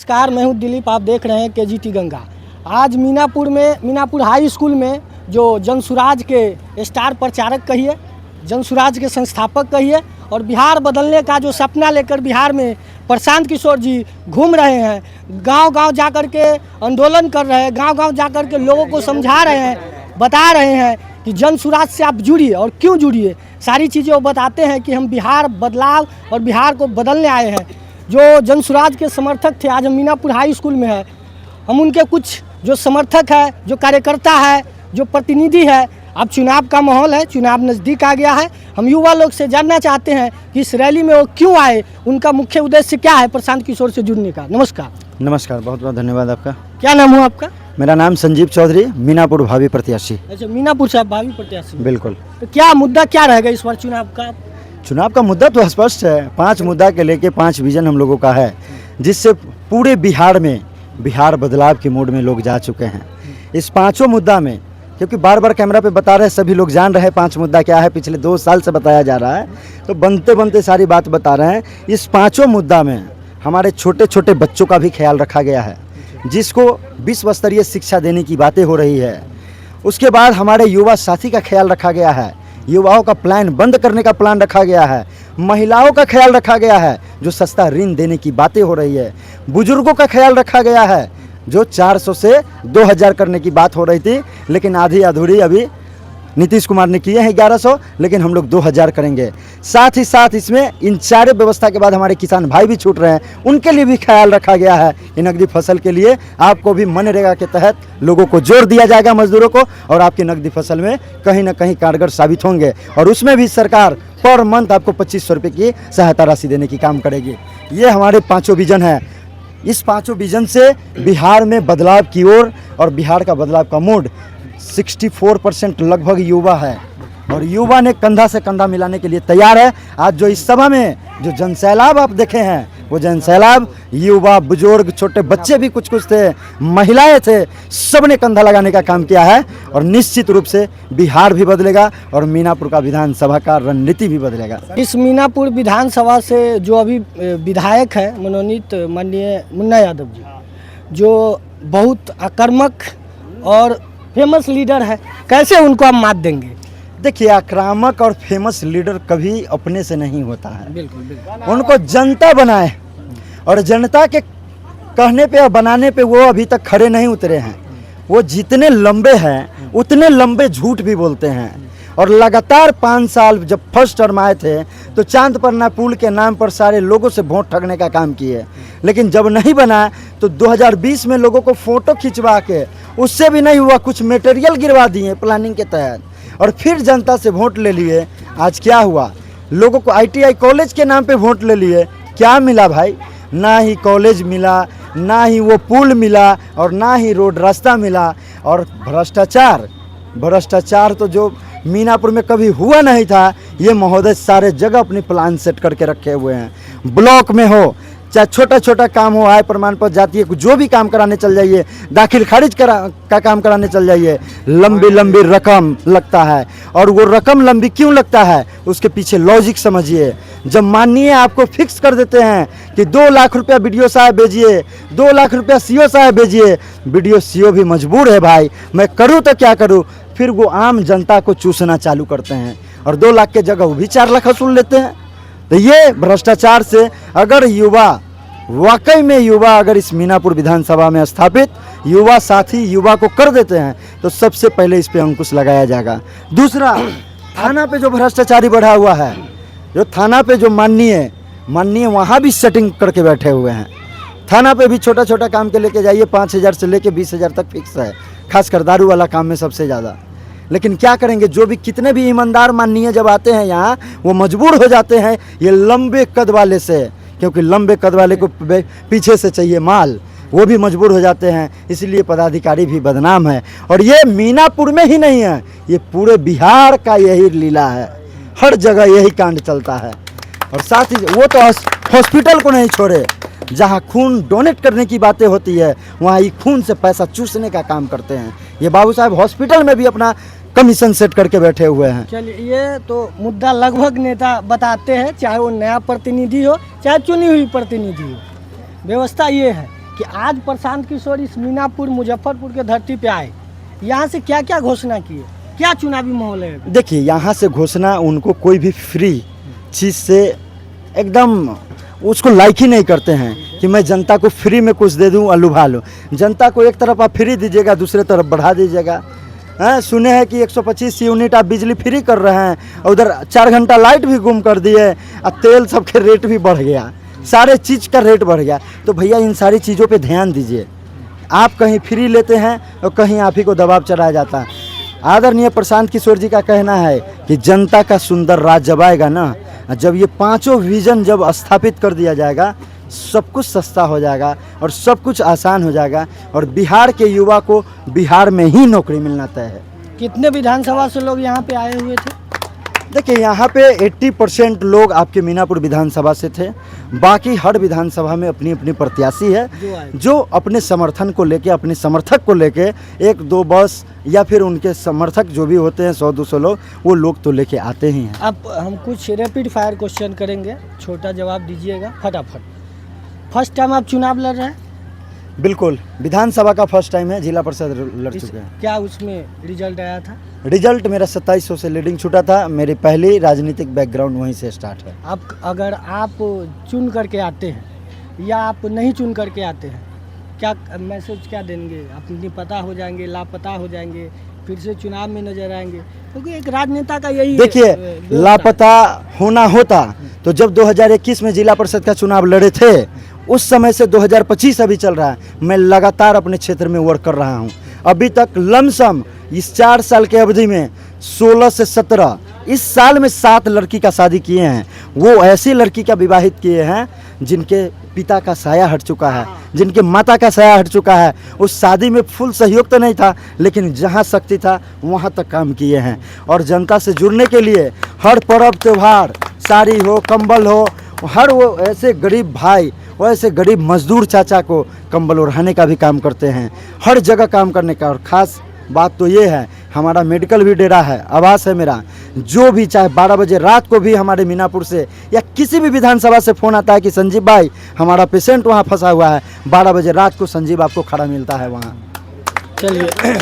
नमस्कार, मैं हूं दिलीप। आप देख रहे हैं केजीटी गंगा। आज मीनापुर हाई स्कूल में जो जनसुराज के स्टार प्रचारक कहिए, जनसुराज के संस्थापक कहिए और बिहार बदलने का जो सपना लेकर बिहार में प्रशांत किशोर जी घूम रहे हैं, गांव-गांव जाकर के आंदोलन कर रहे हैं, गांव-गांव जाकर के लोगों को समझा रहे हैं, बता रहे हैं कि जनसुराज से आप जुड़िए और क्यों जुड़िए। सारी चीज़ें वो बताते हैं कि हम बिहार बदलाव और बिहार को बदलने आए हैं। जो जनसुराज के समर्थक थे, आज हम मीनापुर हाई स्कूल में है। हम उनके कुछ जो समर्थक है, जो कार्यकर्ता है, जो प्रतिनिधि है, अब चुनाव का माहौल है, चुनाव नज़दीक आ गया है। हम युवा लोग से जानना चाहते हैं कि इस रैली में वो क्यों आए, उनका मुख्य उद्देश्य क्या है प्रशांत किशोर से जुड़ने का। नमस्कार। नमस्कार, बहुत बहुत धन्यवाद आपका। क्या नाम हुआ आपका? मेरा नाम संजीव चौधरी, मीनापुर भावी प्रत्याशी। अच्छा, मीनापुर से आप भावी प्रत्याशी। बिल्कुल। तो क्या मुद्दा क्या रहेगा इस बार चुनाव का? चुनाव का मुद्दा तो स्पष्ट है। 5 मुद्दा के लेके 5 विजन हम लोगों का है, जिससे पूरे बिहार में बिहार बदलाव के मोड में लोग जा चुके हैं। इस 5 मुद्दा में, क्योंकि बार बार कैमरा पे बता रहे हैं, सभी लोग जान रहे हैं 5 मुद्दा क्या है, पिछले 2 साल से बताया जा रहा है, तो बनते बनते सारी बात बता रहे हैं। इस 5 मुद्दा में हमारे छोटे छोटे बच्चों का भी ख्याल रखा गया है, जिसको विश्व स्तरीय शिक्षा देने की बातें हो रही है। उसके बाद हमारे युवा साथी का ख्याल रखा गया है, युवाओं का प्लान बंद करने का प्लान रखा गया है, महिलाओं का ख्याल रखा गया है, जो सस्ता ऋण देने की बातें हो रही है, बुजुर्गों का ख्याल रखा गया है, जो 400 से 2000 करने की बात हो रही थी, लेकिन आधी अधूरी अभी नीतीश कुमार ने किए हैं 1100, लेकिन हम लोग 2000 करेंगे। साथ ही साथ इसमें इन 4 व्यवस्था के बाद हमारे किसान भाई भी छूट रहे हैं, उनके लिए भी ख्याल रखा गया है। इन नकदी फसल के लिए आपको भी मनरेगा के तहत लोगों को जोर दिया जाएगा, मजदूरों को, और आपकी नकदी फसल में कहीं ना कहीं कारगर साबित होंगे। और उसमें भी सरकार पर मंथ आपको 2500 रुपये की सहायता राशि देने की काम करेगी। ये हमारे 5 विजन है। इस 5 विजन से बिहार में बदलाव की ओर, और बिहार का बदलाव का मूड 64% लगभग युवा है, और युवा ने कंधा से कंधा मिलाने के लिए तैयार है। आज जो इस सभा में जो जनसैलाब आप देखे हैं, वो जनसैलाब युवा, बुजुर्ग, छोटे बच्चे भी कुछ थे, महिलाएं थे, सब ने कंधा लगाने का काम किया है। और निश्चित रूप से बिहार भी बदलेगा और मीनापुर का विधानसभा का रणनीति भी बदलेगा। इस मीनापुर विधानसभा से जो अभी विधायक है मनोनीत माननीय मुन्ना यादव जी, जो बहुत आक्रामक और फेमस लीडर है, कैसे उनको आप मात देंगे? देखिए, आक्रामक और फेमस लीडर कभी अपने से नहीं होता है। बिल्कुल बिल्कुल। उनको जनता बनाए, और जनता के कहने पे और बनाने पे वो अभी तक खड़े नहीं उतरे हैं। वो जितने लंबे हैं उतने लंबे झूठ भी बोलते हैं। और लगातार 5 साल जब फर्स्ट टर्म आए थे तो चांद परना पुल के नाम पर सारे लोगों से वोट ठगने का काम किए, लेकिन जब नहीं बना तो 2020 में लोगों को फोटो खिंचवा के, उससे भी नहीं हुआ, कुछ मटेरियल गिरवा दिए प्लानिंग के तहत, और फिर जनता से वोट ले लिए। आज क्या हुआ? लोगों को ITI कॉलेज के नाम पे वोट ले लिए। क्या मिला भाई? ना ही कॉलेज मिला, ना ही वो पुल मिला, और ना ही रोड रास्ता मिला। और भ्रष्टाचार तो जो मीनापुर में कभी हुआ नहीं था, ये महोदय सारे जगह अपनी प्लान सेट करके रखे हुए हैं। ब्लॉक में हो, चाहे छोटा छोटा काम हो, आय प्रमाण पत्र, जातीय जो भी काम कराने चल जाइए, दाखिल खारिज का काम कराने चल जाइए, लंबी लंबी रकम लगता है। और वो रकम लंबी क्यों लगता है, उसके पीछे लॉजिक समझिए। जब माननीय आपको फिक्स कर देते हैं कि 2 लाख रुपया BDO साहब भेजिए, 2 लाख रुपया CO साहब भेजिए, BDO CO भी मजबूर है, भाई मैं करूँ तो क्या करूँ, फिर वो आम जनता को चूसना चालू करते हैं, और 2 लाख के जगह वो भी 4 लाख वसूल लेते हैं। तो ये भ्रष्टाचार से अगर युवा, वाकई में युवा अगर इस मीनापुर विधानसभा में स्थापित युवा साथी युवा को कर देते हैं, तो सबसे पहले इस पे अंकुश लगाया जाएगा। दूसरा, थाना पे जो भ्रष्टाचारी बढ़ा हुआ है, जो थाना पे जो माननीय वहाँ भी सेटिंग करके बैठे हुए हैं। थाना पे भी छोटा छोटा काम के लेके जाइए, 5000 से लेके 20000 तक फिक्स है, खासकर दारू वाला काम में सबसे ज़्यादा। लेकिन क्या करेंगे, जो भी कितने भी ईमानदार माननीय जब आते हैं यहाँ, वो मजबूर हो जाते हैं ये लंबे कद वाले से, क्योंकि लंबे कद वाले को पीछे से चाहिए माल, वो भी मजबूर हो जाते हैं। इसलिए पदाधिकारी भी बदनाम है। और ये मीनापुर में ही नहीं है, ये पूरे बिहार का यही लीला है, हर जगह यही कांड चलता है। और साथ ही वो तो हॉस्पिटल को नहीं छोड़े, जहाँ खून डोनेट करने की बातें होती है, वहाँ ये खून से पैसा चूसने का काम करते हैं। ये बाबू साहब हॉस्पिटल में भी अपना कमीशन सेट करके बैठे हुए हैं। चलिए, ये तो मुद्दा लगभग नेता बताते हैं, चाहे वो नया प्रतिनिधि हो चाहे चुनी हुई प्रतिनिधि हो। व्यवस्था ये है कि आज प्रशांत किशोर इस मीनापुर मुजफ्फरपुर के धरती पे आए, यहाँ से क्या क्या घोषणा किए, क्या चुनावी माहौल है? देखिए, यहाँ से घोषणा उनको कोई भी फ्री चीज़ से एकदम उसको लाइक ही नहीं करते हैं कि मैं जनता को फ्री में कुछ दे दूँ और लुभा लूँ। जनता को एक तरफ आप फ्री दीजिएगा, दूसरे तरफ बढ़ा दीजिएगा। हाँ, सुने हैं कि 125 यूनिट आप बिजली फ्री कर रहे हैं और उधर 4 घंटा लाइट भी गुम कर दिए और तेल सबके रेट भी बढ़ गया, सारे चीज़ का रेट बढ़ गया। तो भैया इन सारी चीज़ों पे ध्यान दीजिए। आप कहीं फ्री लेते हैं और कहीं आप ही को दबाव चढ़ाया जाता है। आदरणीय प्रशांत किशोर जी का कहना है कि जनता का सुंदर राज जब आएगा ना, जब ये 5 विजन जब स्थापित कर दिया जाएगा, सब कुछ सस्ता हो जाएगा और सब कुछ आसान हो जाएगा और बिहार के युवा को बिहार में ही नौकरी मिलना तय है। कितने विधानसभा से लोग यहाँ पे आए हुए थे? देखिए, यहाँ पे 80% लोग आपके मीनापुर विधानसभा से थे। बाकी हर विधानसभा में अपनी अपनी प्रत्याशी है जो अपने समर्थन को लेके, अपने समर्थक को लेके 1-2 बस या फिर उनके समर्थक जो भी होते हैं 100-200 लोग, वो लोग तो लेके आते ही हैं। अब हम कुछ रैपिड फायर क्वेश्चन करेंगे, छोटा जवाब दीजिएगा फटाफट। फर्स्ट टाइम आप चुनाव लड़ रहे हैं? बिल्कुल, विधानसभा का फर्स्ट टाइम है, जिला परिषद लड़ चुके हैं। क्या उसमें रिजल्ट आया था? रिजल्ट मेरा 2700 से लीडिंग छूटा था। मेरी पहली राजनीतिक बैकग्राउंड वहीं से स्टार्ट है। अब अगर आप चुन करके आते हैं या आप नहीं चुन करके आते हैं, क्या मैसेज क्या देंगे? अपनी पता हो जाएंगे, लापता हो जाएंगे, फिर से चुनाव में नजर आएंगे? क्योंकि एक राजनेता का यही देखिए, लापता होना होता तो जब 2021 में जिला परिषद का चुनाव लड़े थे, उस समय से 2025 अभी चल रहा है, मैं लगातार अपने क्षेत्र में वर्क कर रहा हूँ। अभी तक लमसम इस 4 साल के अवधि में 16 से 17, इस साल में 7 लड़की का शादी किए हैं। वो ऐसी लड़की का विवाहित किए हैं जिनके पिता का साया हट चुका है, जिनके माता का साया हट चुका है। उस शादी में फुल सहयोग तो नहीं था, लेकिन जहाँ शक्ति था वहाँ तक काम किए हैं। और जनता से जुड़ने के लिए हर पर्व त्यौहार, साड़ी हो, कंबल हो, हर वो ऐसे गरीब भाई, वो ऐसे गरीब मजदूर चाचा को कंबल ओढ़ाने का भी काम करते हैं, हर जगह काम करने का। और ख़ास बात तो ये है, हमारा मेडिकल भी डेरा है, आवास है मेरा। जो भी चाहे 12 बजे रात को भी हमारे मीनापुर से या किसी भी विधानसभा से फ़ोन आता है कि संजीव भाई हमारा पेशेंट वहाँ फंसा हुआ है, 12 बजे रात को संजीव आपको खड़ा मिलता है वहाँ। चलिए